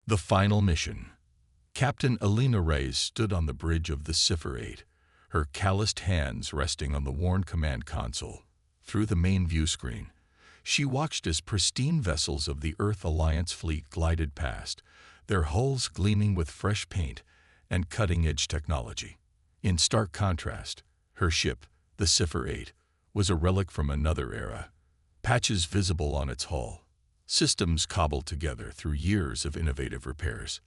The final mission. Captain Alina Reyes stood on the bridge of the Sci-fi, her calloused hands resting on the worn command console. Through the main view screen, she watched as pristine vessels of the Earth Alliance fleet glided past, their hulls gleaming with fresh paint and cutting-edge technology. In stark contrast, her ship, the Sci-fi, was a relic from another era. Patches visible on its hull, systems cobbled together through years of innovative repairs.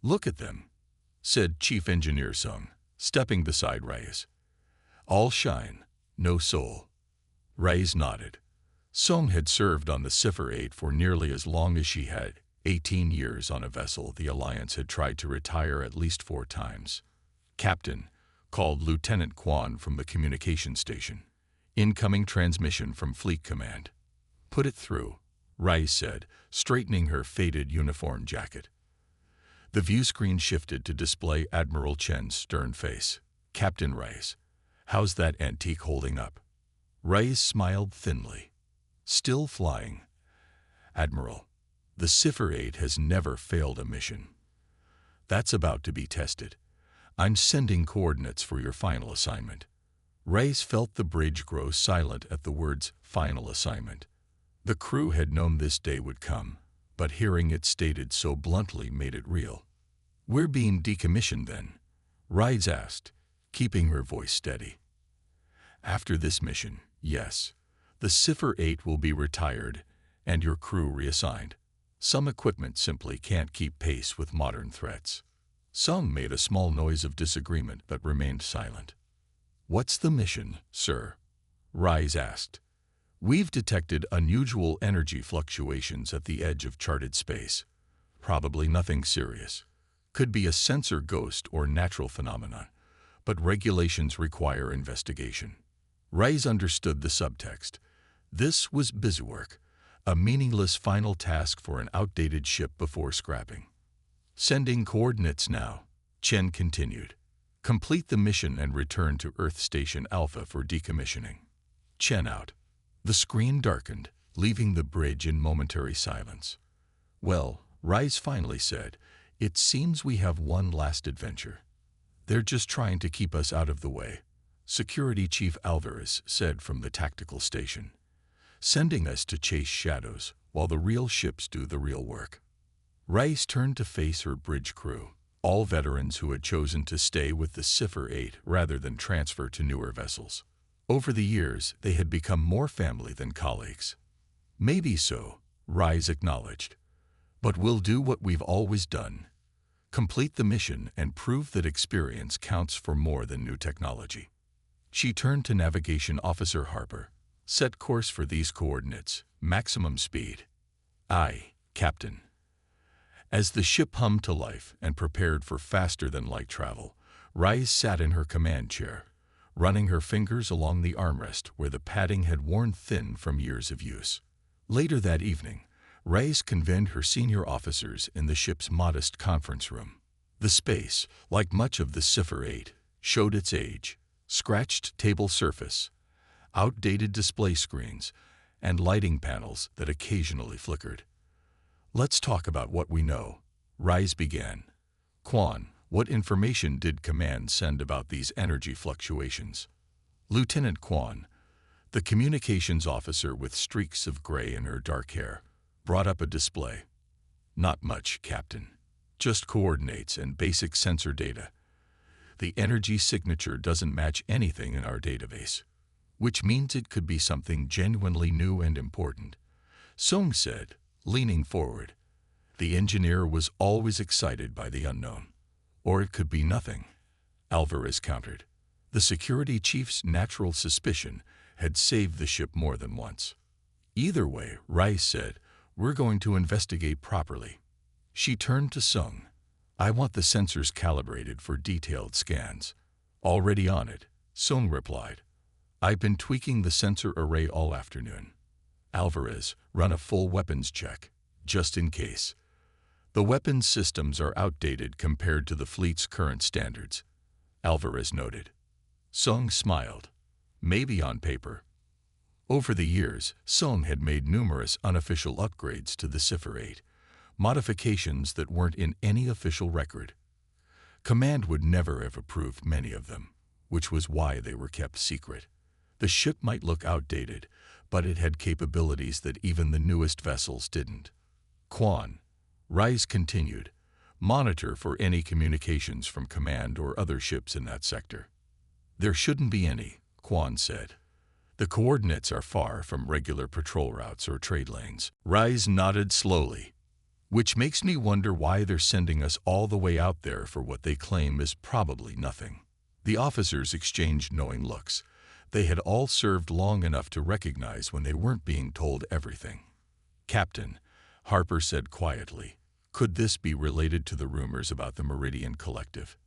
"Look at them," said Chief Engineer Sung, stepping beside Reyes. "All shine, no soul." Reyes nodded. Sung had served on the Sci-fi for nearly as long as she had, 18 years on a vessel the Alliance had tried to retire at least 4 times. "Captain," called Lieutenant Quan from the communication station. "Incoming transmission from Fleet Command." "Put it through," Reyes said, straightening her faded uniform jacket. The view screen shifted to display Admiral Chen's stern face. "Captain Reyes, how's that antique holding up?" Reyes smiled thinly. "Still flying, Admiral. The Sci-fi has never failed a mission." "That's about to be tested. I'm sending coordinates for your final assignment." Reyes felt the bridge grow silent at the words "final assignment." The crew had known this day would come, but hearing it stated so bluntly made it real. "We're being decommissioned then?" Reyes asked, keeping her voice steady. "After this mission, yes. The Sci-fi will be retired and your crew reassigned. Some equipment simply can't keep pace with modern threats." Sung made a small noise of disagreement but remained silent. "What's the mission, sir?" Reyes asked. "We've detected unusual energy fluctuations at the edge of charted space. Probably nothing serious. Could be a sensor ghost or natural phenomenon, but regulations require investigation." Reyes understood the subtext. This was busywork, a meaningless final task for an outdated ship before scrapping. "Sending coordinates now," Chen continued. "Complete the mission and return to Earth Station Alpha for decommissioning." Chen out. The screen darkened, leaving the bridge in momentary silence. "Well," Reyes finally said, "it seems we have one last adventure. They're just trying to keep us out of the way," Security Chief Alvarez said from the tactical station. "Sending us to chase shadows while the real ships do the real work." Reyes turned to face her bridge crew, all veterans who had chosen to stay with the Sci-fi rather than transfer to newer vessels. Over the years, they had become more family than colleagues. "Maybe so," Reyes acknowledged. "But we'll do what we've always done. Complete the mission and prove that experience counts for more than new technology." She turned to Navigation Officer Harper. "Set course for these coordinates, maximum speed." "Aye, Captain." As the ship hummed to life and prepared for faster-than-light travel, Reyes sat in her command chair, running her fingers along the armrest where the padding had worn thin from years of use. Later that evening, Reyes convened her senior officers in the ship's modest conference room. The space, like much of the Sci-fi, showed its age: scratched table surface, outdated display screens, and lighting panels that occasionally flickered. "Let's talk about what we know," Reyes began. "Quan, what information did Command send about these energy fluctuations?" Lieutenant Quan, the communications officer with streaks of gray in her dark hair, brought up a display. "Not much, Captain. Just coordinates and basic sensor data. The energy signature doesn't match anything in our database, which means it could be something genuinely new and important," Sung said, leaning forward. The engineer was always excited by the unknown. "Or it could be nothing," Alvarez countered. The security chief's natural suspicion had saved the ship more than once. "Either way," Reyes said, "we're going to investigate properly." She turned to Sung. "I want the sensors calibrated for detailed scans." "Already on it," Sung replied. "I've been tweaking the sensor array all afternoon." Alvarez, run a full weapons check, just in case. "The weapons systems are outdated compared to the fleet's current standards," Alvarez noted. Sung smiled. "Maybe on paper." Over the years, Sung had made numerous unofficial upgrades to the Sci-fi, modifications that weren't in any official record. Command would never have approved many of them, which was why they were kept secret. The ship might look outdated, but it had capabilities that even the newest vessels didn't. Quan, Rise continued, monitor for any communications from Command or other ships in that sector. There shouldn't be any, Quan said. The coordinates are far from regular patrol routes or trade lanes. Rise nodded slowly, which makes me wonder why they're sending us all the way out there for what they claim is probably nothing. The officers exchanged knowing looks. They had all served long enough to recognize when they weren't being told everything. Captain, Harper said quietly, could this be related to the rumors about the Meridian Collective?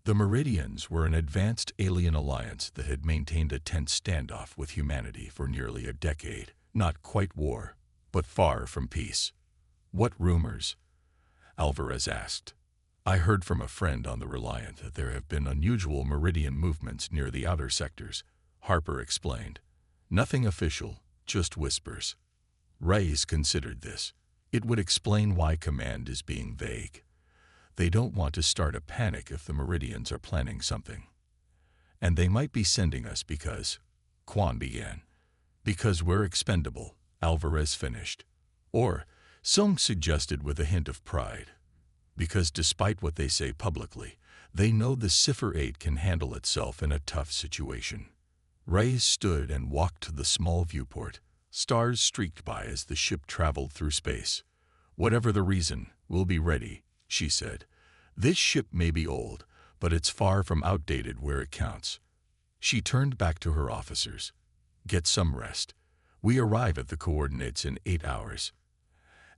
The Meridians were an advanced alien alliance that had maintained a tense standoff with humanity for nearly a decade. Not quite war, but far from peace. What rumors? Alvarez asked. I heard from a friend on the Reliant that there have been unusual Meridian movements near the outer sectors, Harper explained. Nothing official, just whispers. Reyes considered this. It would explain why Command is being vague. They don't want to start a panic if the Meridians are planning something. And they might be sending us because, Quan began. Because we're expendable, Alvarez finished. Or, Sung suggested with a hint of pride. Because despite what they say publicly, they know the Cipher 8 can handle itself in a tough situation. Reyes stood and walked to the small viewport. Stars streaked by as the ship traveled through space. Whatever the reason, we'll be ready, she said. This ship may be old, but it's far from outdated where it counts. She turned back to her officers. Get some rest. We arrive at the coordinates in 8 hours.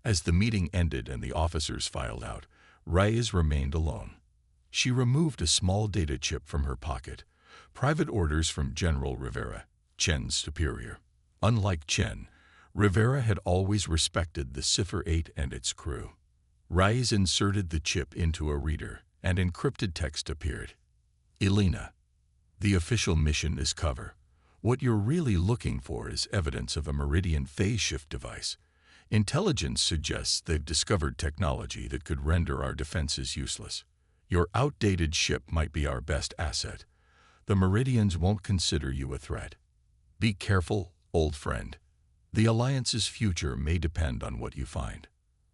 As the meeting ended and the officers filed out, Reyes remained alone. She removed a small data chip from her pocket. Private orders from General Rivera, Chen's superior. Unlike Chen, Rivera had always respected the Cipher 8 and its crew. Reyes inserted the chip into a reader, and encrypted text appeared. Elena, the official mission is cover. What you're really looking for is evidence of a Meridian phase shift device. Intelligence suggests they've discovered technology that could render our defenses useless. Your outdated ship might be our best asset. The Meridians won't consider you a threat. Be careful, old friend. The Alliance's future may depend on what you find.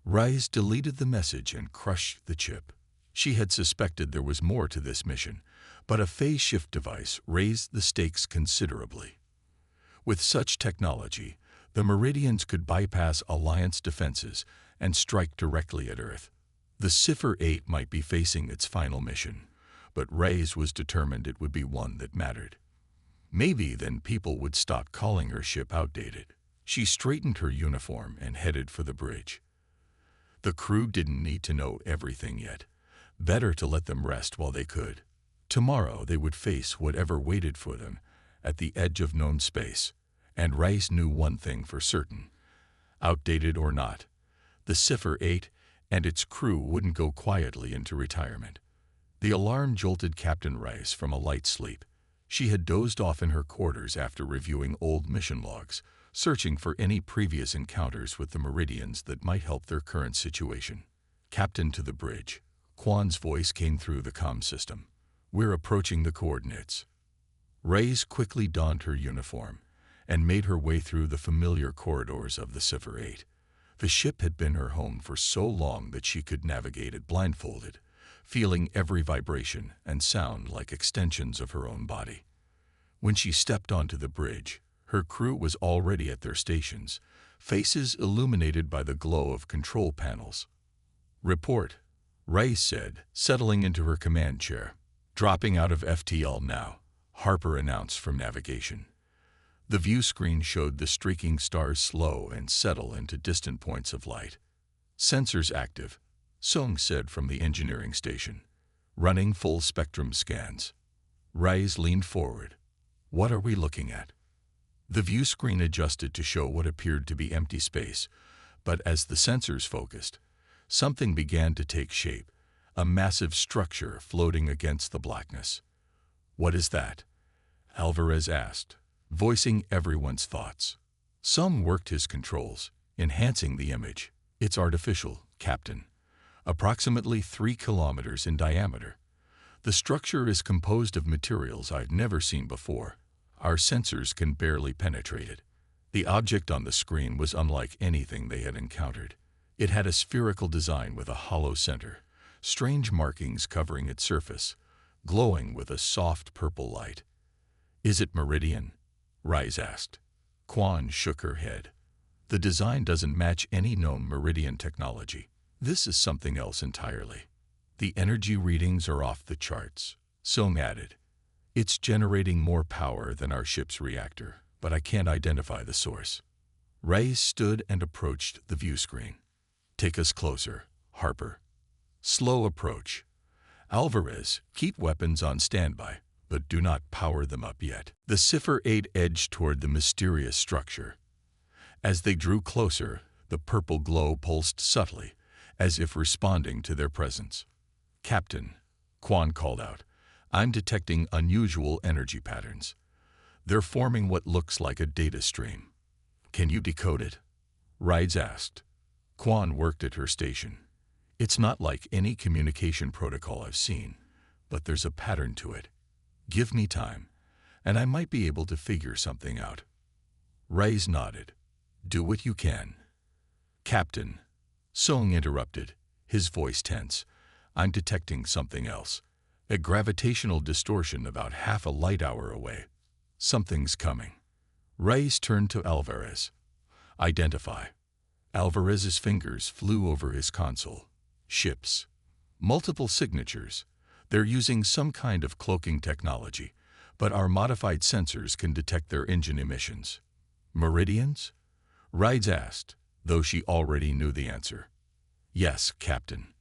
Reyes deleted the message and crushed the chip. She had suspected there was more to this mission, but a phase shift device raised the stakes considerably. With such technology, the Meridians could bypass Alliance defenses and strike directly at Earth. The Cipher 8 might be facing its final mission, but Reyes was determined it would be one that mattered. Maybe then people would stop calling her ship outdated. She straightened her uniform and headed for the bridge. The crew didn't need to know everything yet. Better to let them rest while they could. Tomorrow they would face whatever waited for them at the edge of known space. And Reyes knew one thing for certain. Outdated or not, the Cipher 8 and its crew wouldn't go quietly into retirement. The alarm jolted Captain Reyes from a light sleep. She had dozed off in her quarters after reviewing old mission logs, searching for any previous encounters with the Meridians that might help their current situation. Captain to the bridge. Quan's voice came through the comm system. We're approaching the coordinates. Reyes quickly donned her uniform and made her way through the familiar corridors of the Cipher 8. The ship had been her home for so long that she could navigate it blindfolded, feeling every vibration and sound like extensions of her own body. When she stepped onto the bridge, her crew was already at their stations, faces illuminated by the glow of control panels. Report, Reyes said, settling into her command chair. Dropping out of FTL now, Harper announced from navigation. The view screen showed the streaking stars slow and settle into distant points of light. Sensors active, Sung said from the engineering station. Running full spectrum scans. Reyes leaned forward. What are we looking at? The view screen adjusted to show what appeared to be empty space, but as the sensors focused, something began to take shape, a massive structure floating against the blackness. What is that? Alvarez asked, voicing everyone's thoughts. Some worked his controls, enhancing the image. It's artificial, Captain. Approximately 3 kilometers in diameter. The structure is composed of materials I've never seen before. Our sensors can barely penetrate it. The object on the screen was unlike anything they had encountered. It had a spherical design with a hollow center, strange markings covering its surface, glowing with a soft purple light. "Is it Meridian?" Rise asked. Quan shook her head. "The design doesn't match any known Meridian technology. This is something else entirely. The energy readings are off the charts," Sung added. "It's generating more power than our ship's reactor, but I can't identify the source." Rise stood and approached the view screen. "Take us closer, Harper." "Slow approach. Alvarez, keep weapons on standby, but do not power them up yet." The Cipher 8 edged toward the mysterious structure. As they drew closer, the purple glow pulsed subtly, as if responding to their presence. "Captain," Quan called out, "I'm detecting unusual energy patterns. They're forming what looks like a data stream. Can you decode it?" Rides asked. Quan worked at her station. "It's not like any communication protocol I've seen, but there's a pattern to it. Give me time, and I might be able to figure something out." Rise nodded. "Do what you can." "Captain," Sung interrupted, his voice tense, "I'm detecting something else. A gravitational distortion about half a light hour away. Something's coming." Rise turned to Alvarez. "Identify." Alvarez's fingers flew over his console. "Ships. Multiple signatures. They're using some kind of cloaking technology, but our modified sensors can detect their engine emissions." "Meridians?" Rides asked, though she already knew the answer. "Yes, Captain.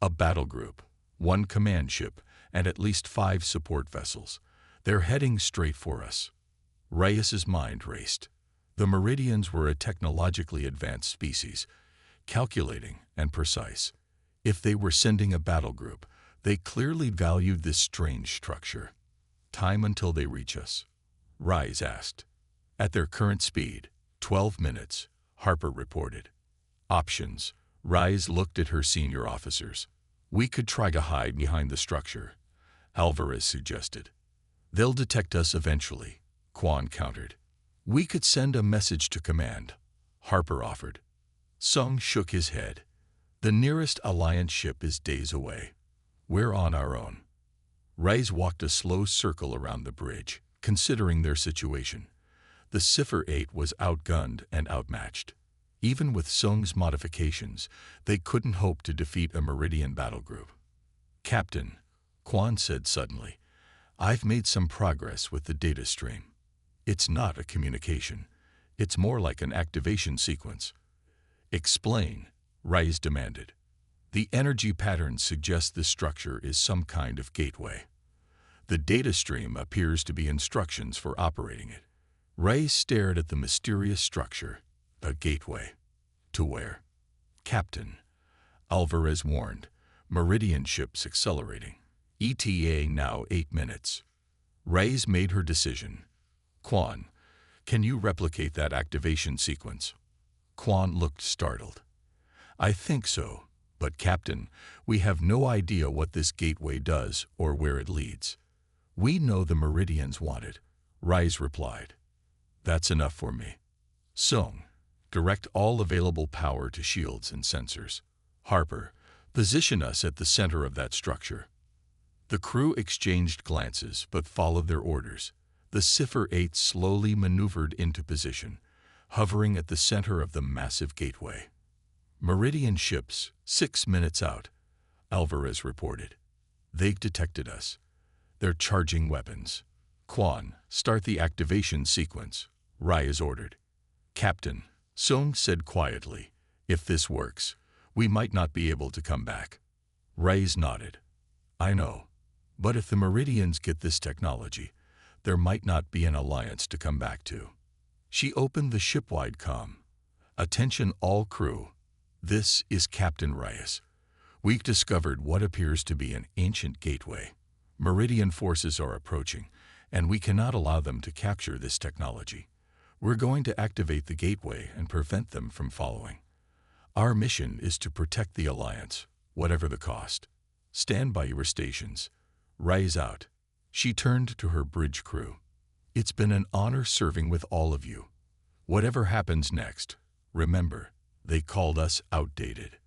A battle group, 1 command ship, and at least 5 support vessels. They're heading straight for us." Reyes's mind raced. The Meridians were a technologically advanced species, calculating and precise. If they were sending a battle group, they clearly valued this strange structure. "Time until they reach us?" Rise asked. "At their current speed, 12 minutes, Harper reported. "Options." Rise looked at her senior officers. "We could try to hide behind the structure," Alvarez suggested. "They'll detect us eventually," Quan countered. "We could send a message to command," Harper offered. Sung shook his head. "The nearest Alliance ship is days away. We're on our own." Rise walked a slow circle around the bridge, considering their situation. The Cipher 8 was outgunned and outmatched. Even with Sung's modifications, they couldn't hope to defeat a Meridian battle group. "Captain," Quan said suddenly, "I've made some progress with the data stream. It's not a communication. It's more like an activation sequence." "Explain," Rise demanded. "The energy patterns suggest this structure is some kind of gateway. The data stream appears to be instructions for operating it." Rise stared at the mysterious structure. "A gateway. To where?" "Captain," Alvarez warned, "Meridian ships accelerating. ETA now 8 minutes." Rise made her decision. "Quan, can you replicate that activation sequence?" Quan looked startled. "I think so, but Captain, we have no idea what this gateway does or where it leads." "We know the Meridians want it," Rise replied. "That's enough for me. Sung, direct all available power to shields and sensors. Harper, position us at the center of that structure." The crew exchanged glances but followed their orders. The Cipher 8 slowly maneuvered into position, hovering at the center of the massive gateway. "Meridian ships, 6 minutes out," Alvarez reported. "They've detected us. They're charging weapons." "Quan, start the activation sequence," Rise ordered. "Captain," Sung said quietly, "if this works, we might not be able to come back." Rise nodded. "I know. But if the Meridians get this technology, there might not be an alliance to come back to." She opened the shipwide comm. "Attention all crew. This is Captain Reyes. We've discovered what appears to be an ancient gateway. Meridian forces are approaching, and we cannot allow them to capture this technology. We're going to activate the gateway and prevent them from following. Our mission is to protect the Alliance, whatever the cost. Stand by your stations. Rise out." She turned to her bridge crew. "It's been an honor serving with all of you. Whatever happens next, remember, they called us outdated."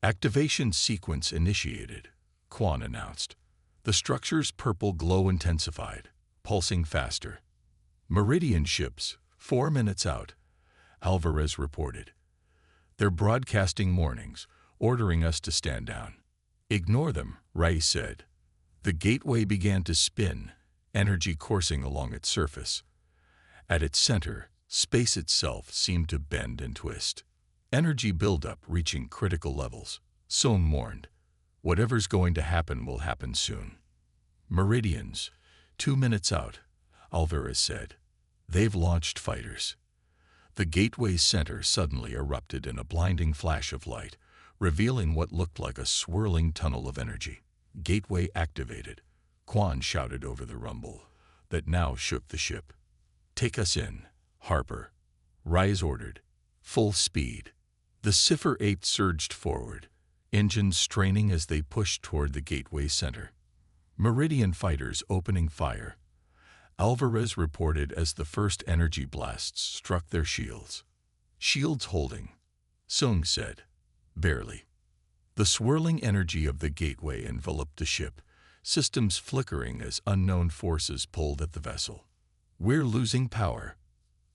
"Activation sequence initiated," Quan announced. The structure's purple glow intensified, pulsing faster. "Meridian ships, 4 minutes out," Alvarez reported. "They're broadcasting warnings, ordering us to stand down." "Ignore them," Rice said. The gateway began to spin, energy coursing along its surface. At its center, space itself seemed to bend and twist. Energy buildup reaching critical levels. Soong warned, "Whatever's going to happen will happen soon." "Meridians, 2 minutes out," Alvarez said. "They've launched fighters." The gateway's center suddenly erupted in a blinding flash of light, revealing what looked like a swirling tunnel of energy. "Gateway activated," Quan shouted over the rumble that now shook the ship. "Take us in, Harper," Rise ordered. "Full speed." The Cipher 8 surged forward, engines straining as they pushed toward the gateway center. Meridian fighters opening fire, Alvarez reported as the first energy blasts struck their shields. "Shields holding," Soong said. "Barely." The swirling energy of the gateway enveloped the ship, systems flickering as unknown forces pulled at the vessel. "We're losing power,"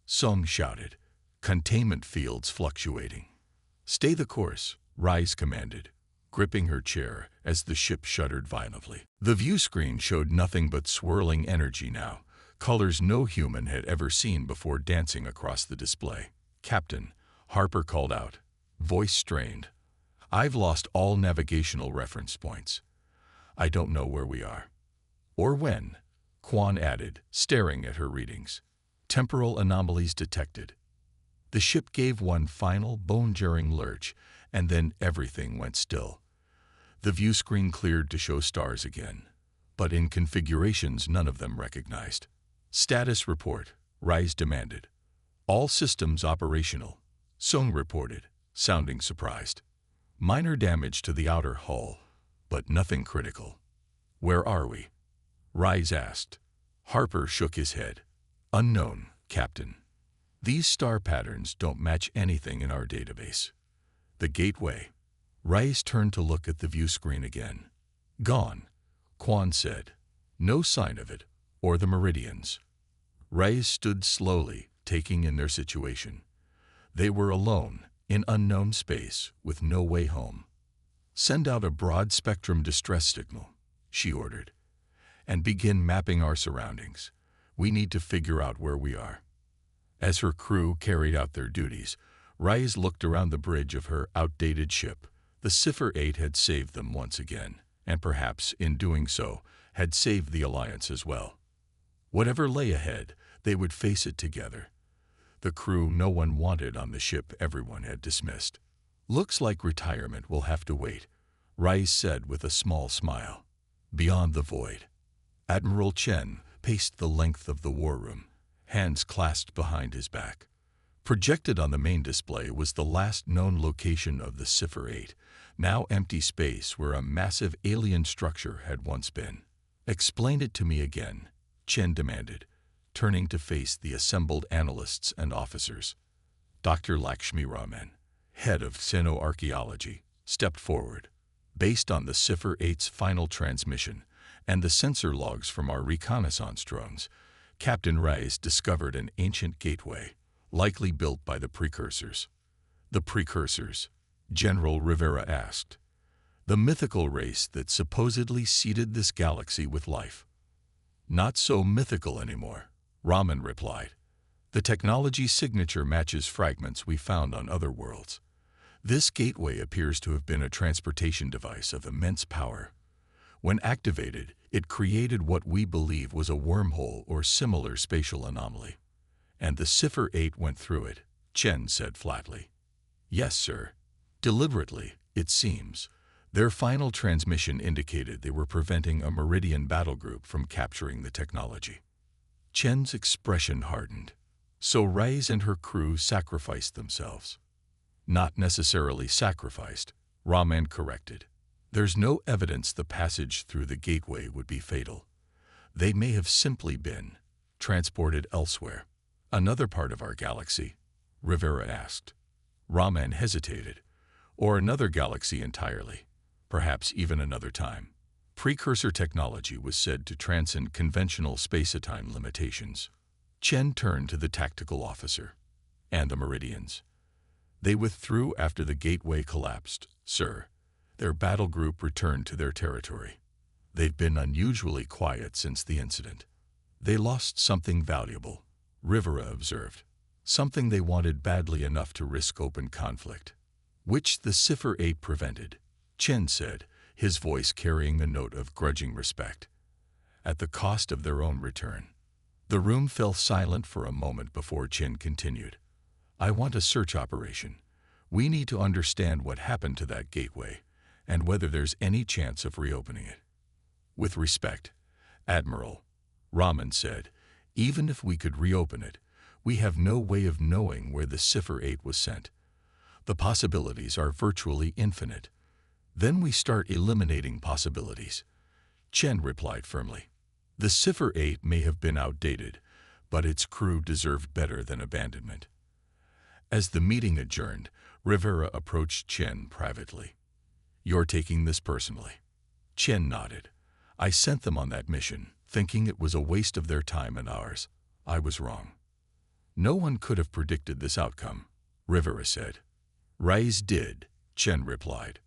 Soong shouted, containment fields fluctuating. "Stay the course," Rise commanded, gripping her chair as the ship shuddered violently. The view screen showed nothing but swirling energy now, colors no human had ever seen before dancing across the display. "Captain," Harper called out, voice strained, "I've lost all navigational reference points. I don't know where we are." "Or when," Quan added, staring at her readings. "Temporal anomalies detected." The ship gave one final, bone-jarring lurch, and then everything went still. The view screen cleared to show stars again, but in configurations none of them recognized. "Status report," Rise demanded. "All systems operational," Soong reported, sounding surprised. "Minor damage to the outer hull, but nothing critical." "Where are we?" Rise asked. Harper shook his head. "Unknown, Captain. These star patterns don't match anything in our database." "The gateway." Rise turned to look at the view screen again. "Gone," Quan said. "No sign of it, or the meridians." Rise stood slowly, taking in their situation. They were alone, in unknown space, with no way home. "Send out a broad-spectrum distress signal," she ordered, "and begin mapping our surroundings. We need to figure out where we are." As her crew carried out their duties, Rise looked around the bridge of her outdated ship. The Cipher 8 had saved them once again, and perhaps, in doing so, had saved the Alliance as well. Whatever lay ahead, they would face it together. The crew no one wanted on the ship everyone had dismissed. "Looks like retirement will have to wait," Rise said with a small smile. Beyond the void, Admiral Chen paced the length of the war room, hands clasped behind his back. Projected on the main display was the last known location of the Cipher 8, now empty space where a massive alien structure had once been. "Explain it to me again," Chen demanded, turning to face the assembled analysts and officers. Dr. Lakshmi Raman, head of Xenoarchaeology, stepped forward. "Based on the Cipher 8's final transmission and the sensor logs from our reconnaissance drones, Captain Rise discovered an ancient gateway, likely built by the precursors." "The precursors?" General Rivera asked. "The mythical race that supposedly seeded this galaxy with life." "Not so mythical anymore," Raman replied. "The technology signature matches fragments we found on other worlds. This gateway appears to have been a transportation device of immense power. When activated, it created what we believe was a wormhole or similar spatial anomaly. And the Cipher 8 went through it," Chen said flatly. "Yes, sir. Deliberately, it seems. Their final transmission indicated they were preventing a Meridian battle group from capturing the technology." Chen's expression hardened. "So Rise and her crew sacrificed themselves." Not necessarily sacrificed, Rahman corrected. There's no evidence the passage through the gateway would be fatal. They may have simply been transported elsewhere. Another part of our galaxy? Rivera asked. Rahman hesitated. Or another galaxy entirely. Perhaps even another time. Precursor technology was said to transcend conventional space-time limitations. Chen turned to the tactical officer. And the Meridians. They withdrew after the gateway collapsed, sir. Their battle group returned to their territory. They've been unusually quiet since the incident. They lost something valuable, Rivera observed. Something they wanted badly enough to risk open conflict. Which the Cipher 8 prevented, Chen said, his voice carrying a note of grudging respect. At the cost of their own return. The room fell silent for a moment before Chen continued. I want a search operation. We need to understand what happened to that gateway, and whether there's any chance of reopening it. With respect, Admiral, Rahman said, even if we could reopen it, we have no way of knowing where the Cipher 8 was sent. The possibilities are virtually infinite. Then we start eliminating possibilities. Chen replied firmly. The Cipher 8 may have been outdated, but its crew deserved better than abandonment. As the meeting adjourned, Rivera approached Chen privately. You're taking this personally. Chen nodded. I sent them on that mission, thinking it was a waste of their time and ours. I was wrong. No one could have predicted this outcome, Rivera said. Reyes did, Chen replied.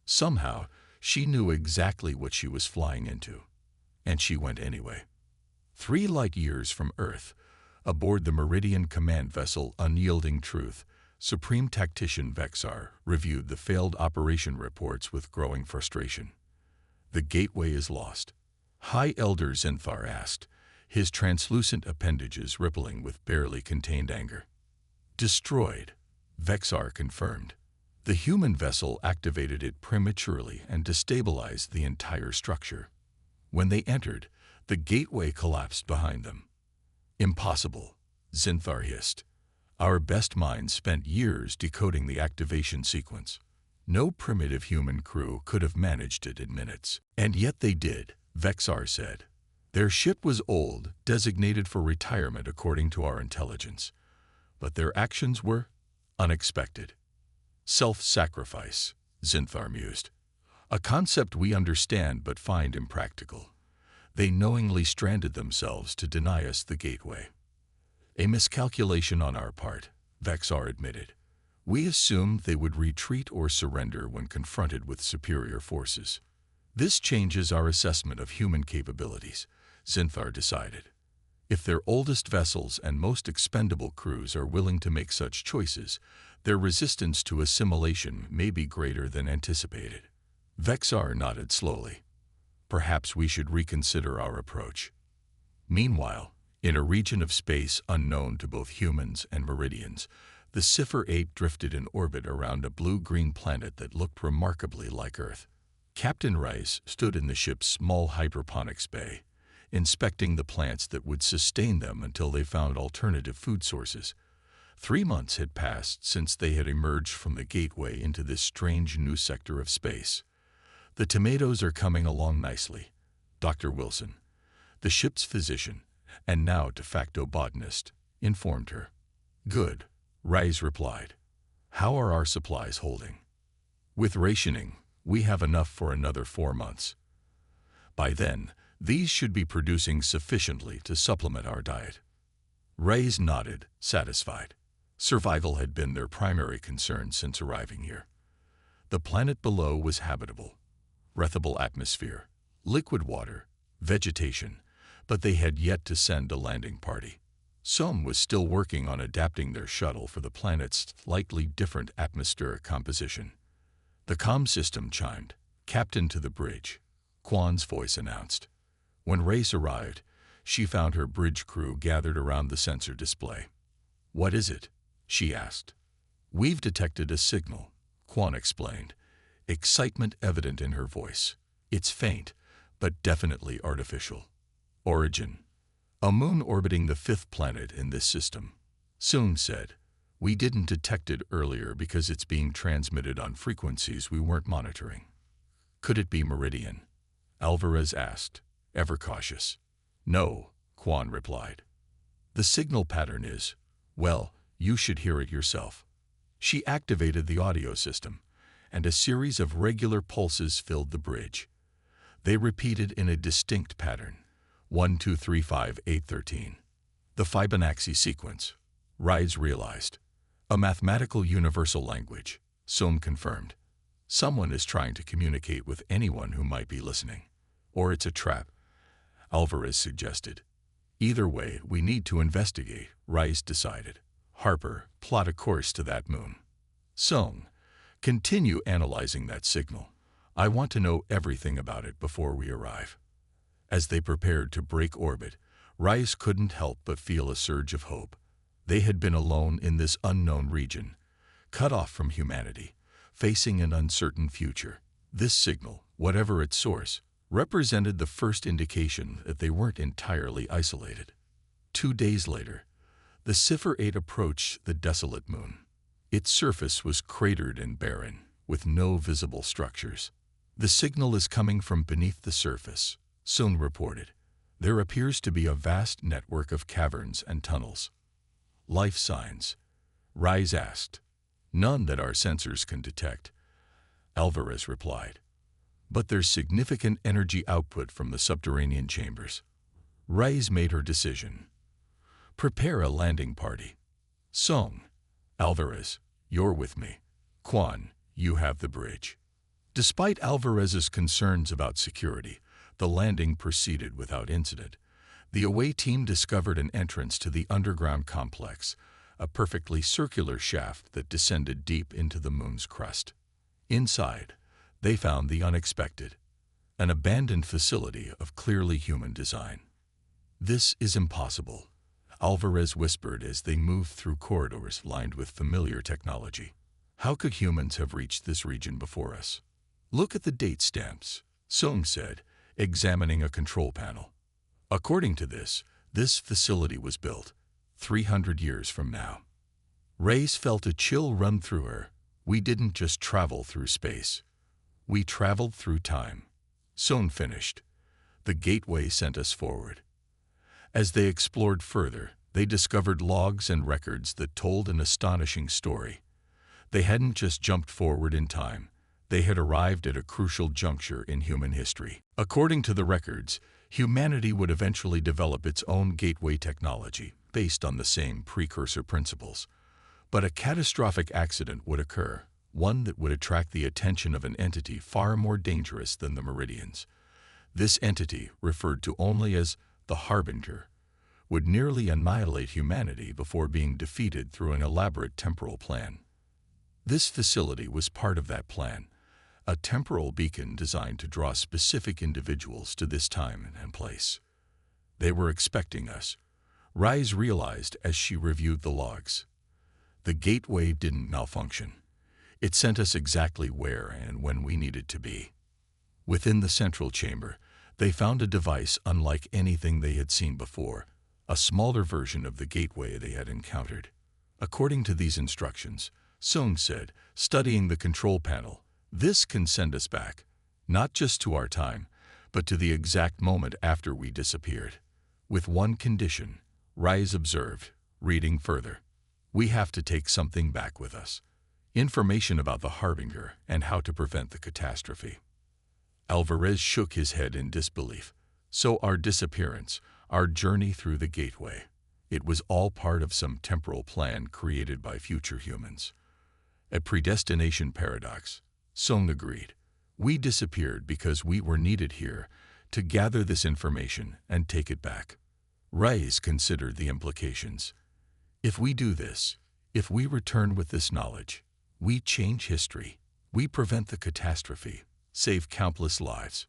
Somehow, she knew exactly what she was flying into. And she went anyway. 3 light years from Earth, aboard the Meridian command vessel Unyielding Truth, Supreme Tactician Vexar reviewed the failed operation reports with growing frustration. The gateway is lost. High Elder Zinthar asked, his translucent appendages rippling with barely contained anger. Destroyed, Vexar confirmed. The human vessel activated it prematurely and destabilized the entire structure. When they entered, the gateway collapsed behind them. Impossible, Zinthar hissed. Our best minds spent years decoding the activation sequence. No primitive human crew could have managed it in minutes. And yet they did, Vexar said. Their ship was old, designated for retirement according to our intelligence. But their actions were unexpected. Self-sacrifice, Zinthar mused. A concept we understand but find impractical. They knowingly stranded themselves to deny us the gateway. A miscalculation on our part, Vexar admitted. We assumed they would retreat or surrender when confronted with superior forces. This changes our assessment of human capabilities, Zinthar decided. If their oldest vessels and most expendable crews are willing to make such choices, their resistance to assimilation may be greater than anticipated. Vexar nodded slowly. Perhaps we should reconsider our approach. Meanwhile, in a region of space unknown to both humans and Meridians, the Cipher 8 drifted in orbit around a blue-green planet that looked remarkably like Earth. Captain Rice stood in the ship's small hydroponics bay, inspecting the plants that would sustain them until they found alternative food sources. 3 months had passed since they had emerged from the gateway into this strange new sector of space. The tomatoes are coming along nicely, Dr. Wilson, the ship's physician, and now de facto botanist, informed her. Good, Rice replied. How are our supplies holding? With rationing, we have enough for another 4 months. By then, these should be producing sufficiently to supplement our diet. Rice nodded, satisfied. Survival had been their primary concern since arriving here. The planet below was habitable. Breathable atmosphere, liquid water, vegetation, but they had yet to send a landing party. Some was still working on adapting their shuttle for the planet's slightly different atmospheric composition. The comm system chimed. Captain to the bridge, Quan's voice announced. When Race arrived, she found her bridge crew gathered around the sensor display. What is it? She asked. We've detected a signal, Quan explained, excitement evident in her voice. It's faint, but definitely artificial. Origin. A moon orbiting the 5th planet in this system, Soong said. We didn't detect it earlier because it's being transmitted on frequencies we weren't monitoring. Could it be Meridian? Alvarez asked, ever cautious. No, Quan replied. The signal pattern is, well, you should hear it yourself. She activated the audio system, and a series of regular pulses filled the bridge. They repeated in a distinct pattern, 1, 2, 3, 5, 8, 13. The Fibonacci sequence, Rise realized. A mathematical universal language, Sohm confirmed. Someone is trying to communicate with anyone who might be listening. Or it's a trap, Alvarez suggested. Either way, we need to investigate, Rise decided. Harper, plot a course to that moon. Sohm, continue analyzing that signal. I want to know everything about it before we arrive. As they prepared to break orbit, Rise couldn't help but feel a surge of hope. They had been alone in this unknown region, cut off from humanity, facing an uncertain future. This signal, whatever its source, represented the first indication that they weren't entirely isolated. 2 days later, the Cipher-8 approached the desolate moon. Its surface was cratered and barren, with no visible structures. The signal is coming from beneath the surface, Sohm reported. There appears to be a vast network of caverns and tunnels. Life signs? Rise asked. None that our sensors can detect, Alvarez replied. But there's significant energy output from the subterranean chambers. Rise made her decision. Prepare a landing party. Sohm, Alvarez, you're with me. Quan, you have the bridge. Despite Alvarez's concerns about security, the landing proceeded without incident. The away team discovered an entrance to the underground complex, a perfectly circular shaft that descended deep into the moon's crust. Inside, they found the unexpected, an abandoned facility of clearly human design. This is impossible, Alvarez whispered as they moved through corridors lined with familiar technology. How could humans have reached this region before us? Look at the date stamps, Sohm said, examining a control panel. According to this facility was built 300 years from now. Rais felt a chill run through her. We didn't just travel through space. We traveled through time. Sohm finished. The gateway sent us forward. As they explored further, they discovered logs and records that told an astonishing story. They hadn't just jumped forward in time. They had arrived at a crucial juncture in human history. According to the records, humanity would eventually develop its own gateway technology based on the same precursor principles. But a catastrophic accident would occur, one that would attract the attention of an entity far more dangerous than the Meridians. This entity, referred to only as the Harbinger, would nearly annihilate humanity before being defeated through an elaborate temporal plan. This facility was part of that plan, a temporal beacon designed to draw specific individuals to this time and place. They were expecting us, Rise realized as she reviewed the logs. The gateway didn't malfunction. It sent us exactly where and when we needed to be. Within the central chamber, they found a device unlike anything they had seen before, a smaller version of the gateway they had encountered. According to these instructions, Sohm said, studying the control panel, this can send us back, not just to our time, but to the exact moment after we disappeared. With one condition, Rise observed, reading further. We have to take something back with us. Information about the Harbinger and how to prevent the catastrophe. Alvarez shook his head in disbelief. So our disappearance, our journey through the gateway, it was all part of some temporal plan created by future humans. A predestination paradox, Sohm agreed. We disappeared because we were needed here to gather this information and take it back. Rais considered the implications. If we do this, if we return with this knowledge, we change history, we prevent the catastrophe, save countless lives,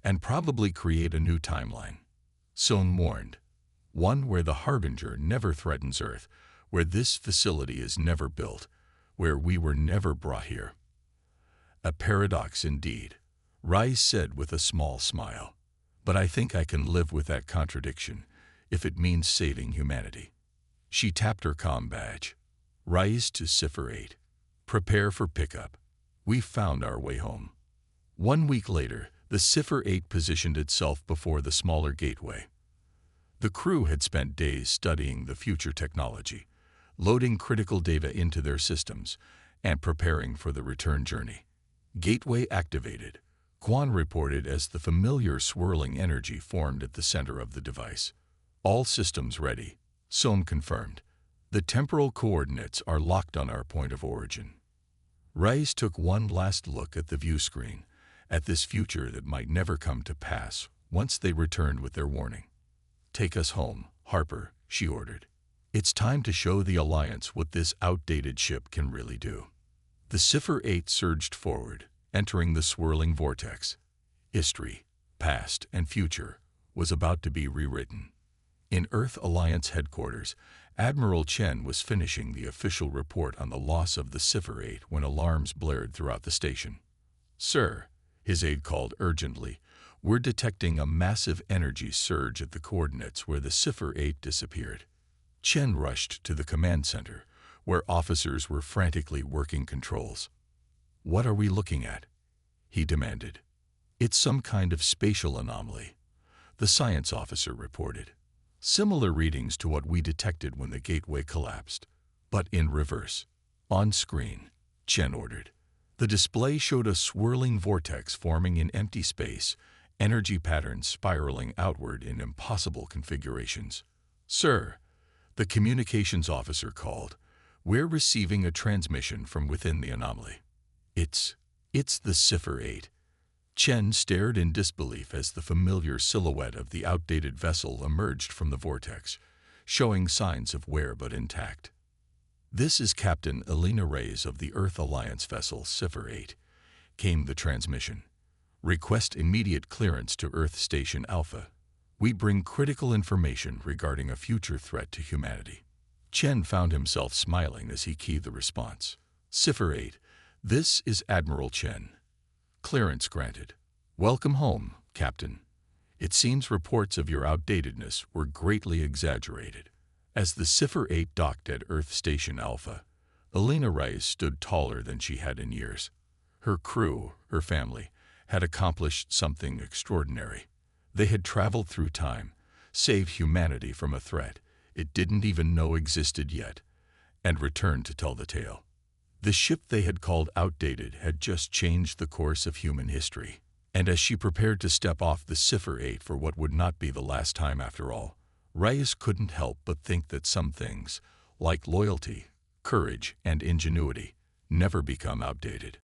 and probably create a new timeline. Sohm warned, one where the Harbinger never threatens Earth, where this facility is never built, where we were never brought here. A paradox indeed, Rais said with a small smile. But I think I can live with that contradiction, if it means saving humanity. She tapped her comm badge. Rise to Cipher 8. Prepare for pickup. We found our way home. 1 week later, the Cipher 8 positioned itself before the smaller gateway. The crew had spent days studying the future technology, loading critical data into their systems, and preparing for the return journey. Gateway activated, Quan reported as the familiar swirling energy formed at the center of the device. All systems ready, Sohm confirmed. The temporal coordinates are locked on our point of origin. Rise took one last look at the view screen, at this future that might never come to pass once they returned with their warning. Take us home, Harper, she ordered. It's time to show the Alliance what this outdated ship can really do. The Cipher 8 surged forward, entering the swirling vortex. History, past and future, was about to be rewritten. In Earth Alliance headquarters, Admiral Chen was finishing the official report on the loss of the Cipher 8 when alarms blared throughout the station. Sir, his aide called urgently, we're detecting a massive energy surge at the coordinates where the Cipher 8 disappeared. Chen rushed to the command center, where officers were frantically working controls. What are we looking at? He demanded. It's some kind of spatial anomaly, the science officer reported. Similar readings to what we detected when the gateway collapsed, but in reverse. On screen, Chen ordered. The display showed a swirling vortex forming in empty space, energy patterns spiraling outward in impossible configurations. Sir, the communications officer called. We're receiving a transmission from within the anomaly. It's the Cipher 8. Chen stared in disbelief as the familiar silhouette of the outdated vessel emerged from the vortex, showing signs of wear but intact. This is Captain Elena Reyes of the Earth Alliance vessel Cipher 8, came the transmission. Request immediate clearance to Earth Station Alpha. We bring critical information regarding a future threat to humanity. Chen found himself smiling as he keyed the response. Cipher 8, this is Admiral Chen. Clearance granted. Welcome home, Captain. It seems reports of your outdatedness were greatly exaggerated. As the Cipher 8 docked at Earth Station Alpha, Elena Reyes stood taller than she had in years. Her crew, her family, had accomplished something extraordinary. They had traveled through time, saved humanity from a threat it didn't even know existed yet, and returned to tell the tale. The ship they had called outdated had just changed the course of human history, and as she prepared to step off the Cipher 8 for what would not be the last time after all, Reyes couldn't help but think that some things, like loyalty, courage, and ingenuity, never become outdated.